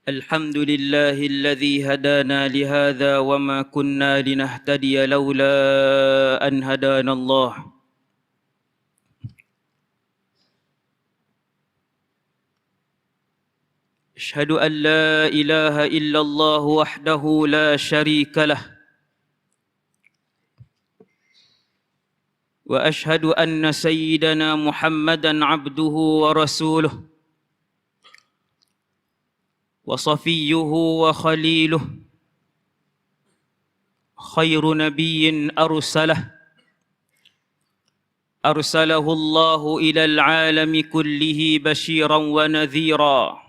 الحمد لله الذي هدانا لهذا وما كنا لنهتدي لولا أن هدانا الله أشهد أن لا إله إلا الله وحده لا شريك له وأشهد أن سيدنا محمدا عبده ورسوله وصفيه وخليله خير نبي أرسله الله إلى العالم كله بشيرا ونذيرا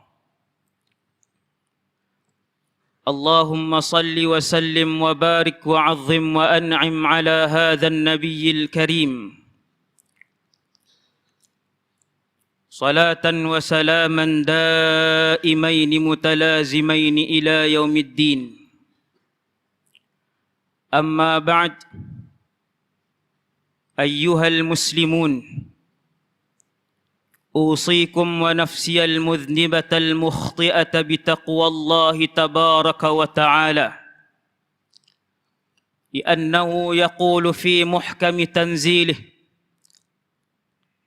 اللهم صل وسلم وبارك وعظم وأنعم على هذا النبي الكريم صلاة وسلاما دائمين متلازمين إلى يوم الدين أما بعد أيها المسلمون أوصيكم ونفسي المذنبة المخطئة بتقوى الله تبارك وتعالى لأنه يقول في محكم تنزيله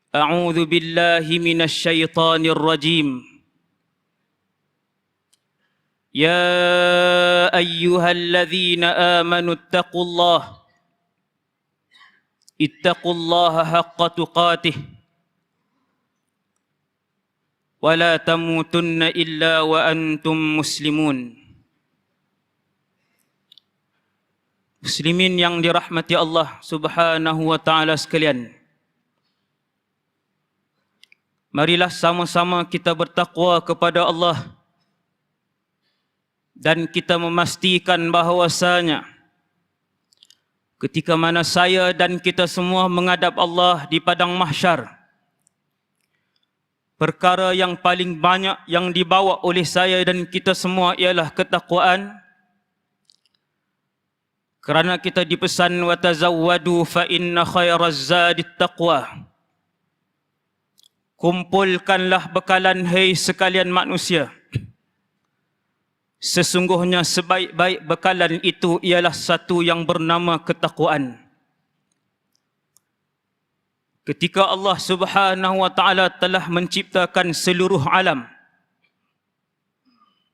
أعوذ بالله من الشيطان الرجيم يا أيها الذين آمنوا اتقوا الله حق تقاته ولا تموتن إلا وأنتم مسلمون. Muslimin yang dirahmati Allah Subhanahu wa taala sekalian, marilah sama-sama kita bertakwa kepada Allah dan kita memastikan bahawasanya ketika mana saya dan kita semua menghadap Allah di padang mahsyar, perkara yang paling banyak yang dibawa oleh saya dan kita semua ialah ketakwaan. Kerana kita dipesan wa tazawwadu fa inna khairaz zadit taqwa. Kumpulkanlah bekalan hai sekalian manusia. Sesungguhnya sebaik-baik bekalan itu ialah satu yang bernama ketakwaan. Ketika Allah Subhanahu wa taala telah menciptakan seluruh alam,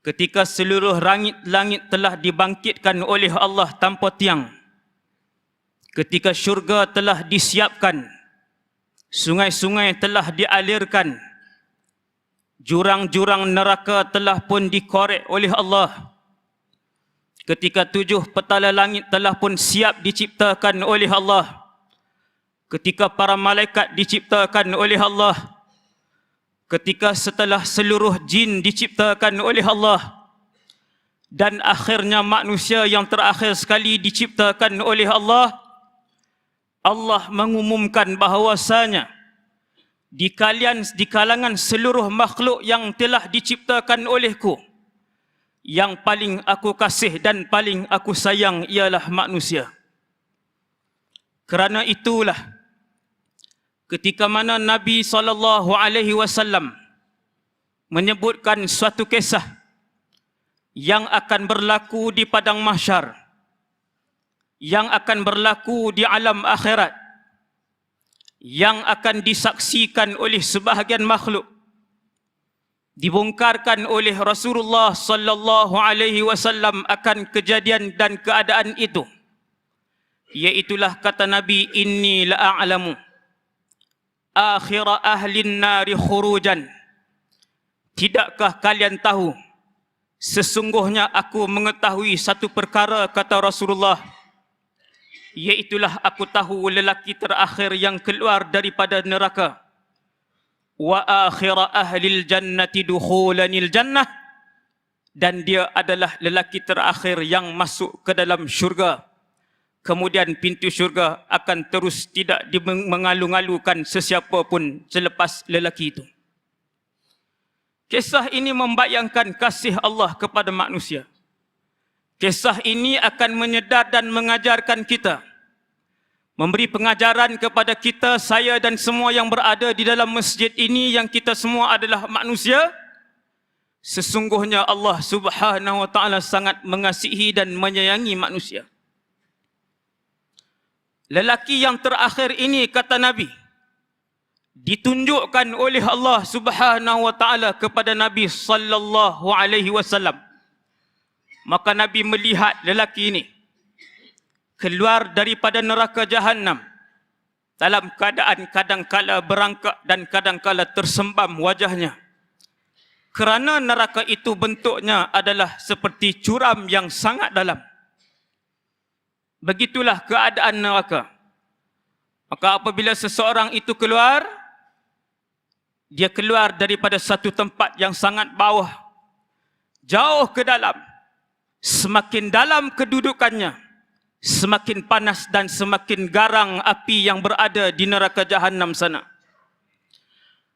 ketika seluruh langit telah dibangkitkan oleh Allah tanpa tiang, ketika syurga telah disiapkan, sungai-sungai telah dialirkan, jurang-jurang neraka telah pun dikorek oleh Allah, ketika 7 petala langit telah pun siap diciptakan oleh Allah, ketika para malaikat diciptakan oleh Allah, ketika setelah seluruh jin diciptakan oleh Allah, dan akhirnya manusia yang terakhir sekali diciptakan oleh Allah, Allah mengumumkan bahawasanya di kalangan seluruh makhluk yang telah diciptakan olehku, yang paling aku kasih dan paling aku sayang ialah manusia. Kerana itulah ketika mana Nabi SAW menyebutkan suatu kisah yang akan berlaku di padang mahsyar, yang akan berlaku di alam akhirat, yang akan disaksikan oleh sebahagian makhluk, dibongkarkan oleh Rasulullah SAW akan kejadian dan keadaan itu, iaitulah kata Nabi, inni la'alamu akhira ahlin nari khurujan. Tidakkah kalian tahu, sesungguhnya aku mengetahui satu perkara, kata Rasulullah, iaitulah aku tahu lelaki terakhir yang keluar daripada neraka. Wa akhira ahlil jannati dukhulanil jannah, dan dia adalah lelaki terakhir yang masuk ke dalam syurga. Kemudian pintu syurga akan terus tidak mengalu-alukan sesiapa pun selepas lelaki itu. Kisah ini membayangkan kasih Allah kepada manusia. Kisah ini akan menyedar dan mengajarkan kita, memberi pengajaran kepada kita, saya dan semua yang berada di dalam masjid ini, yang kita semua adalah manusia. Sesungguhnya Allah Subhanahu wa taala sangat mengasihi dan menyayangi manusia. Lelaki yang terakhir ini, kata Nabi, ditunjukkan oleh Allah Subhanahu wa taala kepada Nabi sallallahu alaihi wasallam. Maka Nabi melihat lelaki ini keluar daripada neraka Jahannam dalam keadaan kadangkala berangkat dan kadangkala tersembam wajahnya. Kerana neraka itu bentuknya adalah seperti curam yang sangat dalam. Begitulah keadaan neraka. Maka apabila seseorang itu keluar, dia keluar daripada satu tempat yang sangat bawah, jauh ke dalam. Semakin dalam kedudukannya, semakin panas dan semakin garang api yang berada di neraka Jahannam sana.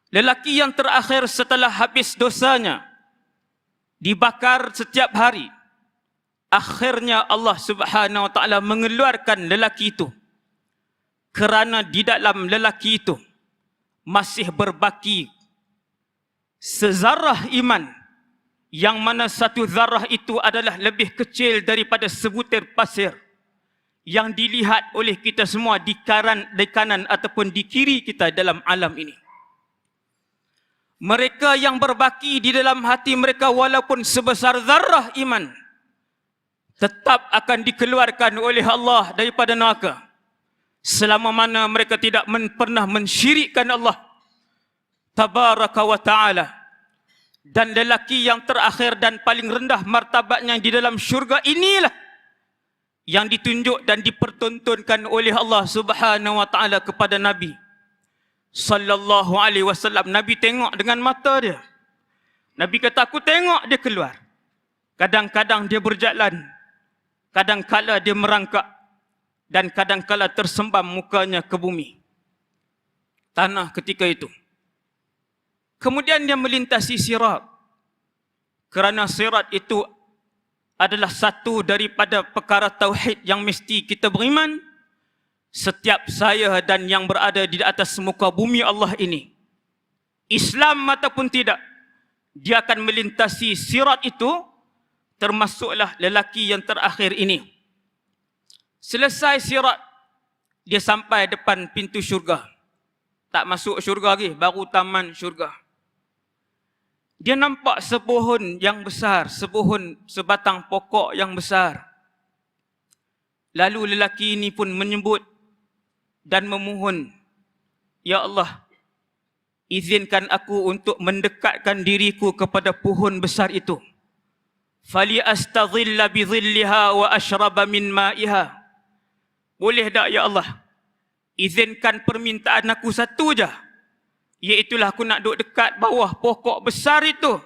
Lelaki yang terakhir setelah habis dosanya, dibakar setiap hari. Akhirnya Allah Subhanahu wa taala mengeluarkan lelaki itu. Kerana di dalam lelaki itu masih berbaki sezarah iman, yang mana satu zarah itu adalah lebih kecil daripada sebutir pasir, yang dilihat oleh kita semua di kanan ataupun di kiri kita dalam alam ini. Mereka yang berbaki di dalam hati mereka walaupun sebesar zarah iman, tetap akan dikeluarkan oleh Allah daripada neraka, selama mana mereka tidak pernah mensyirikkan Allah Tabaraka wa ta'ala. Dan lelaki yang terakhir dan paling rendah martabatnya di dalam syurga inilah yang ditunjuk dan dipertontonkan oleh Allah Subhanahu wa taala kepada Nabi sallallahu alaihi wasallam. Nabi tengok dengan mata dia. Nabi kata, aku tengok dia keluar. Kadang-kadang dia berjalan, kadang-kala dia merangkak, dan kadang-kala tersembam mukanya ke bumi, tanah ketika itu. Kemudian dia melintasi sirat. Kerana sirat itu adalah satu daripada perkara tauhid yang mesti kita beriman. Setiap saya dan yang berada di atas muka bumi Allah ini, Islam ataupun tidak, dia akan melintasi sirat itu, termasuklah lelaki yang terakhir ini. Selesai sirat, dia sampai depan pintu syurga. Tak masuk syurga lagi, baru taman syurga. Dia nampak sepohon yang besar, sebatang pokok yang besar. Lalu lelaki ini pun menyebut dan memohon, ya Allah, izinkan aku untuk mendekatkan diriku kepada pohon besar itu. Fali astadhilla bi dhilliha wa ashraba min ma'iha. Boleh tak ya Allah, izinkan permintaan aku satu je, iaitulah aku nak duduk dekat bawah pokok besar itu,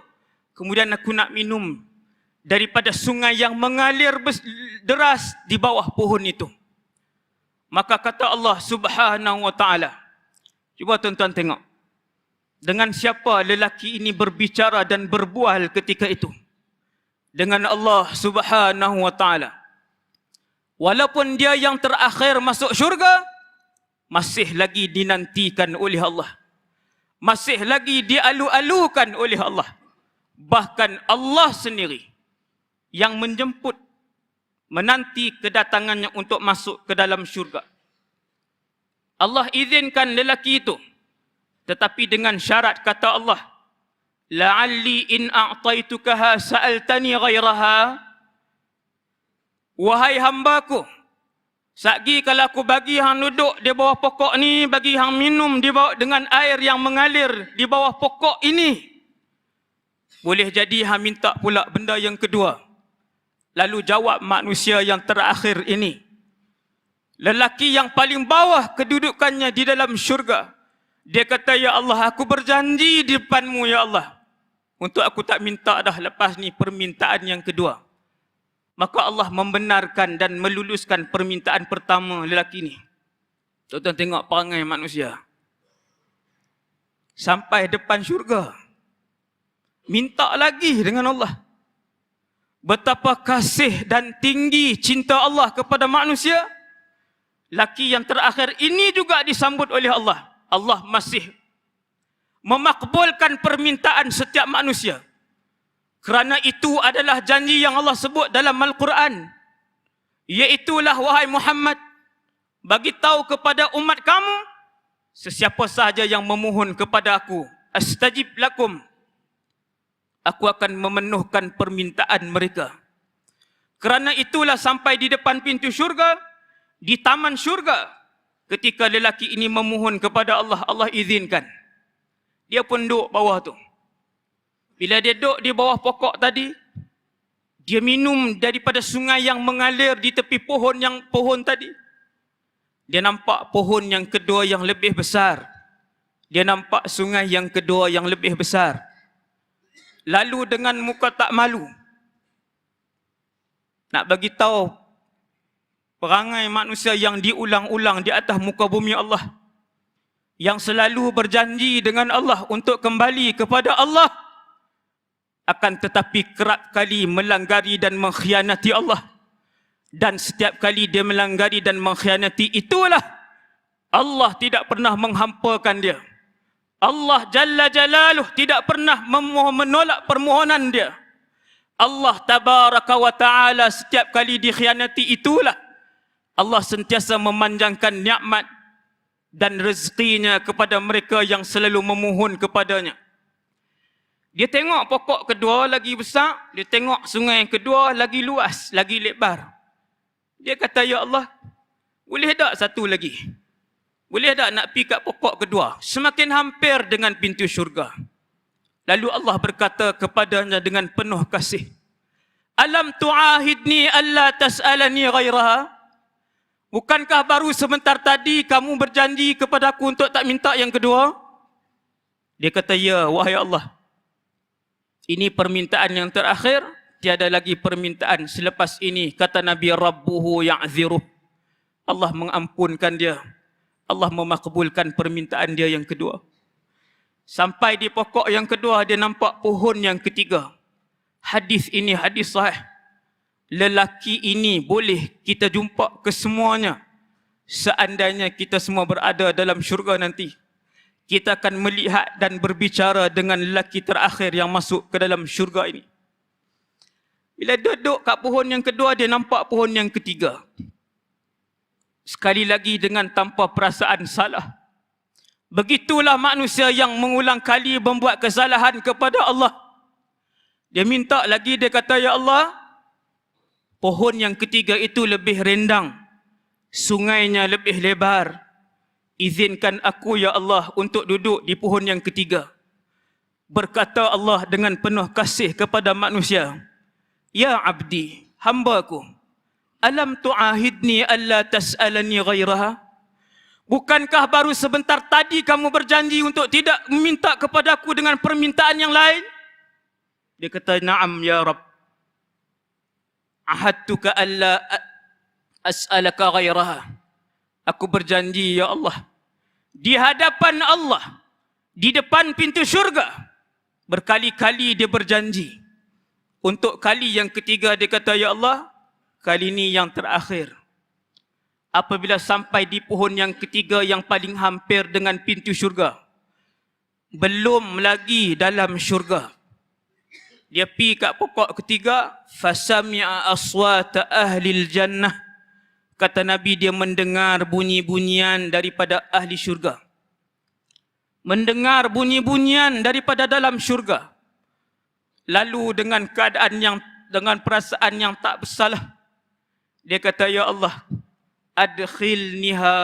kemudian aku nak minum daripada sungai yang mengalir deras di bawah pohon itu. Maka kata Allah Subhanahu wa taala, cuba tuan-tuan tengok dengan siapa lelaki ini berbicara dan berbual ketika itu. Dengan Allah Subhanahu wa taala. Walaupun dia yang terakhir masuk syurga, masih lagi dinantikan oleh Allah, masih lagi dialu-alukan oleh Allah. Bahkan Allah sendiri yang menjemput, menanti kedatangannya untuk masuk ke dalam syurga. Allah izinkan lelaki itu, tetapi dengan syarat, kata Allah, la'alli in a'taitukaha sa'altani ghairaha. Wahai hambaku, sagi kalau aku bagi hang duduk di bawah pokok ni, bagi hang minum di bawah dengan air yang mengalir di bawah pokok ini, boleh jadi hang minta pula benda yang kedua. Lalu jawab manusia yang terakhir ini, lelaki yang paling bawah kedudukannya di dalam syurga, dia kata, ya Allah, aku berjanji di depanmu ya Allah, untuk aku tak minta dah lepas ni permintaan yang kedua. Maka Allah membenarkan dan meluluskan permintaan pertama lelaki ini. Tuan-tuan tengok perangai manusia. Sampai depan syurga, minta lagi dengan Allah. Betapa kasih dan tinggi cinta Allah kepada manusia. Laki yang terakhir ini juga disambut oleh Allah. Allah masih memakbulkan permintaan setiap manusia. Kerana itu adalah janji yang Allah sebut dalam Al-Quran. Iaitulah, wahai Muhammad, bagi tahu kepada umat kamu, sesiapa sahaja yang memohon kepada aku, astajib lakum, aku akan memenuhkan permintaan mereka. Kerana itulah sampai di depan pintu syurga, di taman syurga, ketika lelaki ini memohon kepada Allah, Allah izinkan. Dia pun duduk bawah tu. Bila dia duduk di bawah pokok tadi, dia minum daripada sungai yang mengalir di tepi pohon tadi. Dia nampak pohon yang kedua yang lebih besar. Dia nampak sungai yang kedua yang lebih besar. Lalu dengan muka tak malu, nak bagi tahu perangai manusia yang diulang-ulang di atas muka bumi Allah, yang selalu berjanji dengan Allah untuk kembali kepada Allah, akan tetapi kerap kali melanggari dan mengkhianati Allah. Dan setiap kali dia melanggari dan mengkhianati, itulah Allah tidak pernah menghampakan dia. Allah Jalla Jalaluh tidak pernah menolak permohonan dia. Allah Tabaraka wa Ta'ala setiap kali dikhianati, itulah Allah sentiasa memanjangkan nikmat dan rezekinya kepada mereka yang selalu memohon kepadanya. Dia tengok pokok kedua lagi besar, dia tengok sungai yang kedua lagi luas, lagi lebar. Dia kata, ya Allah, boleh tak satu lagi? Boleh tak nak pergi kat pokok kedua? Semakin hampir dengan pintu syurga. Lalu Allah berkata kepadanya dengan penuh kasih, alam tu'ahidni alla tas'alani ghairaha? Bukankah baru sebentar tadi kamu berjanji kepadaku untuk tak minta yang kedua? Dia kata, ya, wahai Allah. Ini permintaan yang terakhir, tiada lagi permintaan selepas ini. Kata Nabi, Rabbuhu ya'ziruh. Allah mengampunkan dia. Allah memakbulkan permintaan dia yang kedua. Sampai di pokok yang kedua, dia nampak pohon yang ketiga. Hadis ini hadis sahih. Lelaki ini boleh kita jumpa kesemuanya. Seandainya kita semua berada dalam syurga nanti, kita akan melihat dan berbicara dengan lelaki terakhir yang masuk ke dalam syurga ini. Bila duduk kat pohon yang kedua, dia nampak pohon yang ketiga. Sekali lagi dengan tanpa perasaan salah. Begitulah manusia yang mengulang kali membuat kesalahan kepada Allah. Dia minta lagi, dia kata, ya Allah, pohon yang ketiga itu lebih rendang, sungainya lebih lebar. Izinkan aku, ya Allah, untuk duduk di pohon yang ketiga. Berkata Allah dengan penuh kasih kepada manusia, ya abdi, hambaku, alam tu'ahidni alla tas'alani ghairaha? Bukankah baru sebentar tadi kamu berjanji untuk tidak meminta kepadaku dengan permintaan yang lain? Dia kata, na'am ya Rabb. Ahadtuka alla as'alaka ghairaha. Aku berjanji, ya Allah, di hadapan Allah, di depan pintu syurga, berkali-kali dia berjanji. Untuk kali yang ketiga dia kata, ya Allah, kali ini yang terakhir. Apabila sampai di pohon yang ketiga yang paling hampir dengan pintu syurga, belum lagi dalam syurga, dia pergi kat pokok ketiga, fasami'a aswata ahlil jannah. Kata Nabi, dia mendengar bunyi-bunyian daripada ahli syurga. Mendengar bunyi-bunyian daripada dalam syurga. Lalu dengan keadaan dengan perasaan yang tak bersalah, dia kata, ya Allah, adkhilniha,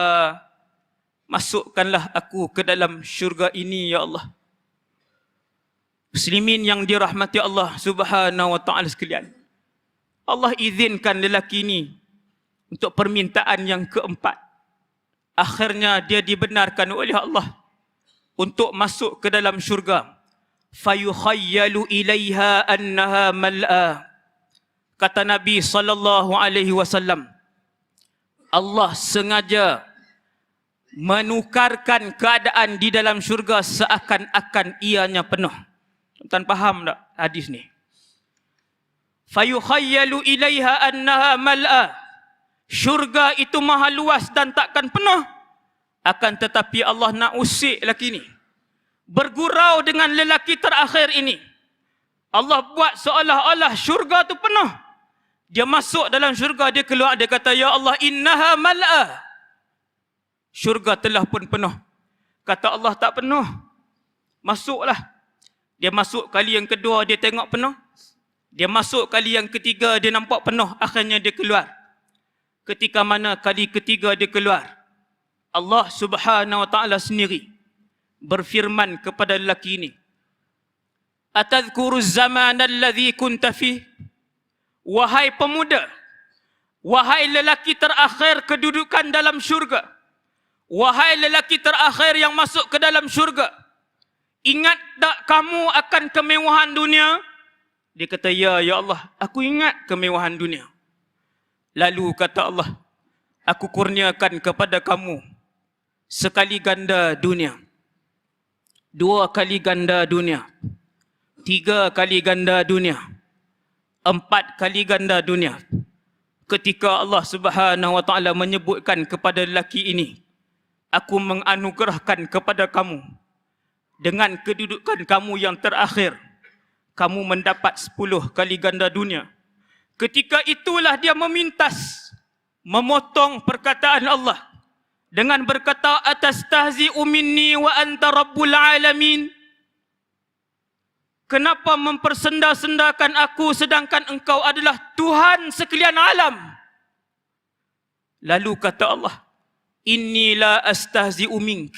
masukkanlah aku ke dalam syurga ini, ya Allah. Muslimin yang dirahmati Allah Subhanahu wa ta'ala sekalian, Allah izinkan lelaki ini untuk permintaan yang keempat. Akhirnya dia dibenarkan oleh Allah untuk masuk ke dalam syurga. Fayukhayyalu ilaiha annaha mal'a. Kata Nabi sallallahu alaihi wasallam, Allah sengaja menukarkan keadaan di dalam syurga seakan-akan ianya penuh. Tuan faham tak hadis ni? Fayukhayyalu ilaiha annaha mal'a. Syurga itu maha luas dan takkan penuh. Akan tetapi Allah nak usik lelaki ni, bergurau dengan lelaki terakhir ini. Allah buat seolah-olah syurga tu penuh. Dia masuk dalam syurga, dia keluar, dia kata, ya Allah, innaha mal'ah. Syurga telah pun penuh. Kata Allah, tak penuh. Masuklah. Dia masuk kali yang kedua, dia tengok penuh. Dia masuk kali yang ketiga, dia nampak penuh. Akhirnya dia keluar. Ketika mana kali ketiga dia keluar, Allah Subhanahu wa ta'ala sendiri berfirman kepada lelaki ini, atadhkuru zaman alladhi kunta fi? Wahai pemuda, wahai lelaki terakhir kedudukan dalam syurga, wahai lelaki terakhir yang masuk ke dalam syurga, ingat tak kamu akan kemewahan dunia? Dia kata, ya Allah, aku ingat kemewahan dunia. Lalu kata Allah, aku kurniakan kepada kamu sekali ganda dunia, 2 kali ganda dunia, 3 kali ganda dunia, 4 kali ganda dunia. Ketika Allah Subhanahu wa ta'ala menyebutkan kepada lelaki ini, aku menganugerahkan kepada kamu dengan kedudukan kamu yang terakhir, kamu mendapat 10 kali ganda dunia. Ketika itulah dia memintas, memotong perkataan Allah dengan berkata, atastahzi'u minni wa anta rabbul alamin? Kenapa mempersenda-sendakan aku sedangkan engkau adalah Tuhan sekalian alam? Lalu kata Allah, inni la astahzi'u mink.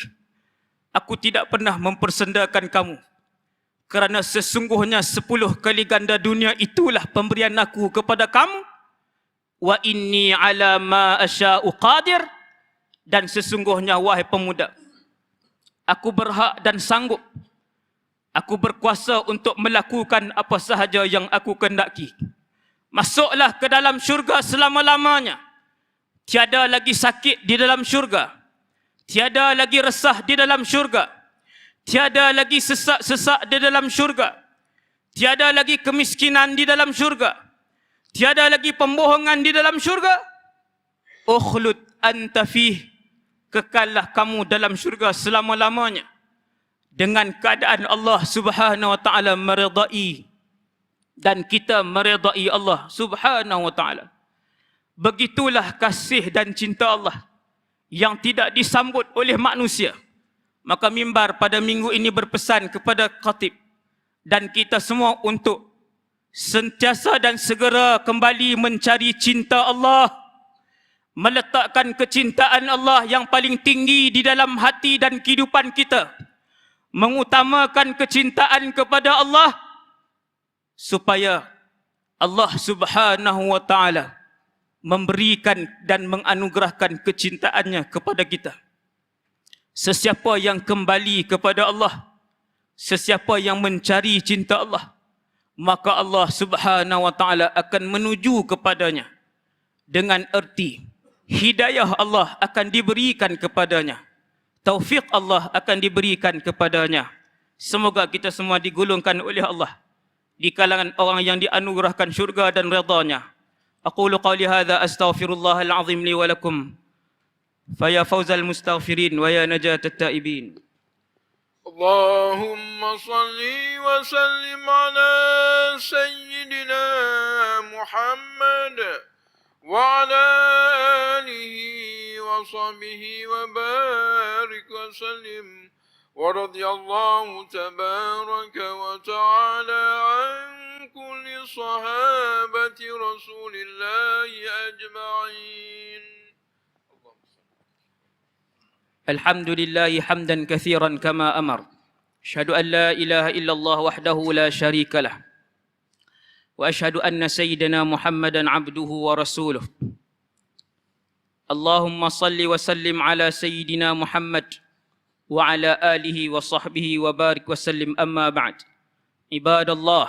Aku tidak pernah mempersendakan kamu, kerana sesungguhnya 10 kali ganda dunia itulah pemberian aku kepada kamu. Wa inni ala ma asya'u qadir. Dan sesungguhnya wahai pemuda, aku berhak dan sanggup, aku berkuasa untuk melakukan apa sahaja yang aku kehendaki. Masuklah ke dalam syurga selama-lamanya. Tiada lagi sakit di dalam syurga, tiada lagi resah di dalam syurga, tiada lagi sesak-sesak di dalam syurga, tiada lagi kemiskinan di dalam syurga, tiada lagi pembohongan di dalam syurga. Ukhlud anta fih, kekallah kamu dalam syurga selama-lamanya. Dengan keadaan Allah Subhanahu wa ta'ala meredai dan kita meredai Allah Subhanahu wa ta'ala. Begitulah kasih dan cinta Allah yang tidak disambut oleh manusia. Maka mimbar pada minggu ini berpesan kepada khatib dan kita semua untuk sentiasa dan segera kembali mencari cinta Allah, meletakkan kecintaan Allah yang paling tinggi di dalam hati dan kehidupan kita, mengutamakan kecintaan kepada Allah supaya Allah Subhanahu wa ta'ala memberikan dan menganugerahkan kecintaannya kepada kita. Sesiapa yang kembali kepada Allah, sesiapa yang mencari cinta Allah, maka Allah Subhanahu wa ta'ala akan menuju kepadanya. Dengan erti hidayah Allah akan diberikan kepadanya, taufik Allah akan diberikan kepadanya. Semoga kita semua digolongkan oleh Allah di kalangan orang yang dianugerahkan syurga dan redha-Nya. Aqulu qawli hadza astaghfirullahal azim li wa lakum. فيا فوز المستغفرين ويا نجاة التائبين. اللهم صل وسلم على سيدنا محمد وعلى آله وصحبه وبارك وسلم. ورضي الله تبارك وتعالى عن كل صحابة رسول الله أجمعين. الحمد لله حمدا كثيرا كما أمر. أشهد أن لا إله إلا الله وحده لا شريك له. وأشهد أن سيدنا محمدا عبده ورسوله. اللهم صل وسلم على سيدنا محمد وعلى آله وصحبه وبارك وسلم. أما بعد. عباد الله،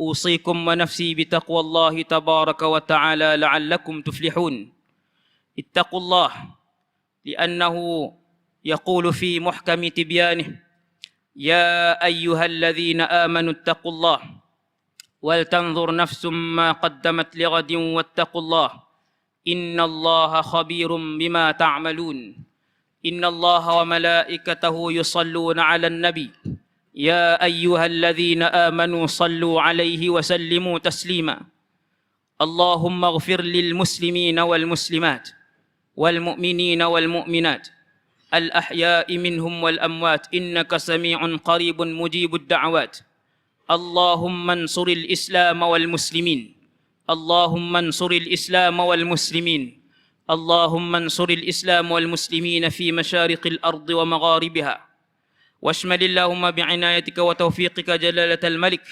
أوصيكم ونفسي بتقوى الله تبارك وتعالى لعلكم تفلحون. اتقوا الله لأنه يقول في محكم تبيانه: يا أيها الذين آمنوا اتقوا الله ولتنظر نفس ما قدمت لغد واتقوا الله إن الله خبير بما تعملون. إن الله وملائكته يصلون على النبي يا أيها الذين آمنوا صلوا عليه وسلموا تسليما اللهم اغفر للمسلمين والمسلمات والمؤمنين والمؤمنات الأحياء منهم والأموات إنك سميع قريب مجيب الدعوات اللهم انصر الإسلام والمسلمين اللهم انصر الإسلام والمسلمين اللهم انصر الإسلام والمسلمين في مشارق الأرض ومغاربها واشمل اللهم بعنايتك وتوفيقك جلالة الملك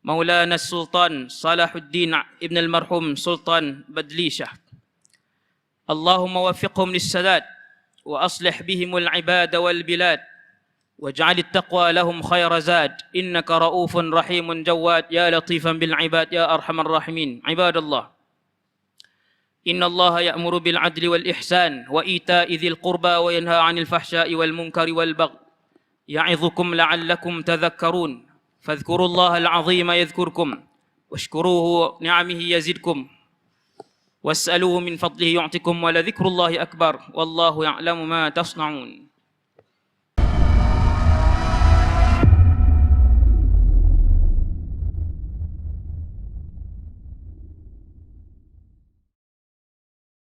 مولانا السلطان صلاح الدين ابن المرحوم سلطان بدليشة اللهم وفقهم للسداد وأصلح بهم العباد والبلاد واجعل التقوى لهم خير زاد إنك رؤوف رحيم جواد يا لطيفا بالعباد يا أرحم الراحمين عباد الله إن الله يأمر بالعدل والإحسان وإيتاء ذي القربى وينهى عن الفحشاء والمنكر والبغي يعظكم لعلكم تذكرون فاذكروا الله العظيم يذكركم واشكروه نعمه يزدكم واسألوه من فضله يعطكم ولذكر الله أكبر والله يعلم ما تصنعون